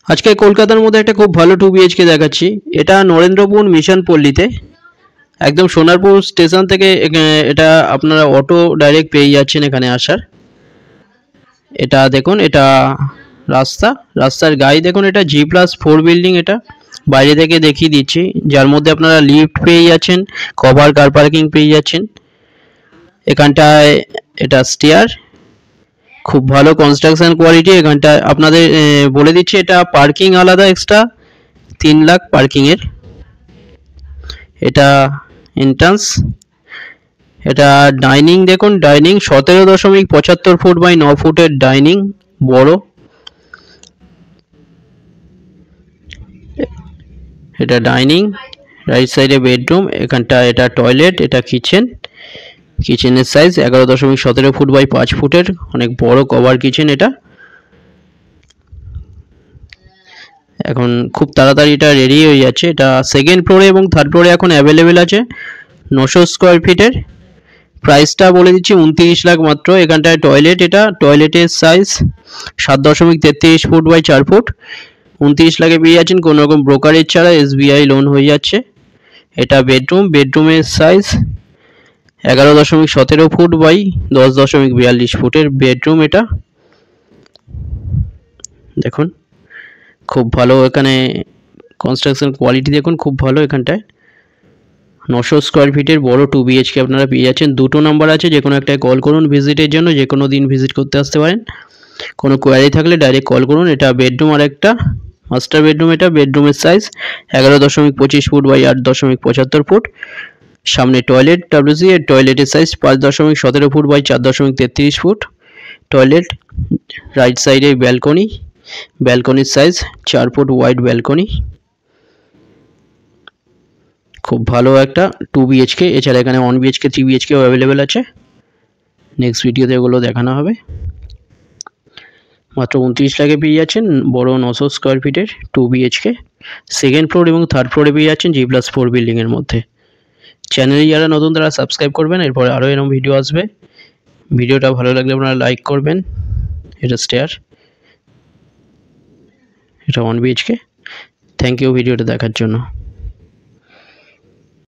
আজকে কলকাতার মধ্যে একটা খুব ভালো 2 BHK দেখাচ্ছি। এটা নরেন্দ্রপুর মিশন পল্লীতে, একদম সোনারপুর স্টেশন থেকে এটা আপনারা অটো ডাইরেক্ট পেয়ে যাচ্ছেন এখানে আসার। এটা দেখুন, এটা রাস্তার গায়ে দেখুন, এটা G+4 বিল্ডিং। এটা বাইরে থেকে দেখিয়ে দিচ্ছি, যার মধ্যে আপনারা লিফট পেয়ে যাচ্ছেন, কভার কার পার্কিং পেয়ে যাচ্ছেন। এখানটায় এটা স্টেয়ার, খুব ভালো কনস্ট্রাকশন কোয়ালিটি। এখানটায় আপনাদের বলে দিচ্ছি, এটা পার্কিং আলাদা এক্সট্রা 3 লাখ পার্কিংয়ের। এটা এন্ট্রান্স। এটা ডাইনিং দেখুন, ডাইনিং 17.75 ফুট বাই 9 ফুটের ডাইনিং, বড়। এটা ডাইনিং, রাইট সাইডে বেডরুম, এখানটা এটা টয়লেট, এটা কিচেনের সাইজ 11.17 ফুট বাই 5 ফুটের, অনেক বড় কভার কিচেন। এটা এখন খুব তাড়াতাড়ি এটা রেডি হয়ে যাচ্ছে। এটা সেকেন্ড ফ্লোরে এবং থার্ড ফ্লোরে এখন অ্যাভেলেবেল আছে। 900 স্কোয়ার ফিটের, প্রাইসটা বলে দিচ্ছি 29 লাখ মাত্র। এখানটায় টয়লেট, এটা টয়লেটের সাইজ 7.33 ফুট বাই 4 ফুট, 29 লাখে পেয়ে যাচ্ছেন কোনো রকম ব্রোকারেজ ছাড়া, SBI লোন হয়ে যাচ্ছে। এটা বেডরুমের সাইজ 11.17 ফুট বাই 10.42 ফুটের বেডরুম। এটা দেখুন, খুব ভালো এখানে কনস্ট্রাকশন কোয়ালিটি দেখুন, খুব ভালো। এখানটায় 900 স্কোয়ার ফিটের বড় 2 BHK আপনারা পেয়ে যাচ্ছেন। দুটো নাম্বার আছে, যে কোনো একটায় কল করুন ভিজিটের জন্য, যে কোনো দিন ভিজিট করতে আসতে পারেন। কোনো কোয়ারি থাকলে ডাইরেক্ট কল করুন। এটা বেডরুম আর একটা মাস্টার বেডরুম। এটা বেডরুমের সাইজ 11.25 ফুট বাই 8.75 ফুট। সামনে টয়লেট WC, এর টয়লেটের size 5.17 foot by 4.33 foot toilet. Right সাইডে ব্যালকনির সাইজ 4 ফুট ওয়াইড ব্যালকনি। খুব ভালো একটা 2 BHK। এছাড়া এখানে 1 BHK 3 BHK অ্যাভেলেবেল আছে। নেক্সট ভিডিওতে এগুলো দেখানো হবে। মাত্র 29 লাখে পেয়ে যাচ্ছেন বড় 900 স্কোয়ার ফিটের 2 BHK। সেকেন্ড ফ্লোর এবং থার্ড ফ্লোরে পেয়ে যাচ্ছেন G+4 বিল্ডিংয়ের মধ্যে। চ্যানেলে যারা নতুন তারা সাবস্ক্রাইব করবেন, এরপরে আরও এরকম ভিডিও আসবে। ভিডিওটা ভালো লাগলে আপনারা লাইক করবেন। এটা স্টেয়ার, এটা 1 BHK। থ্যাংক ইউ ভিডিওটা দেখার জন্য।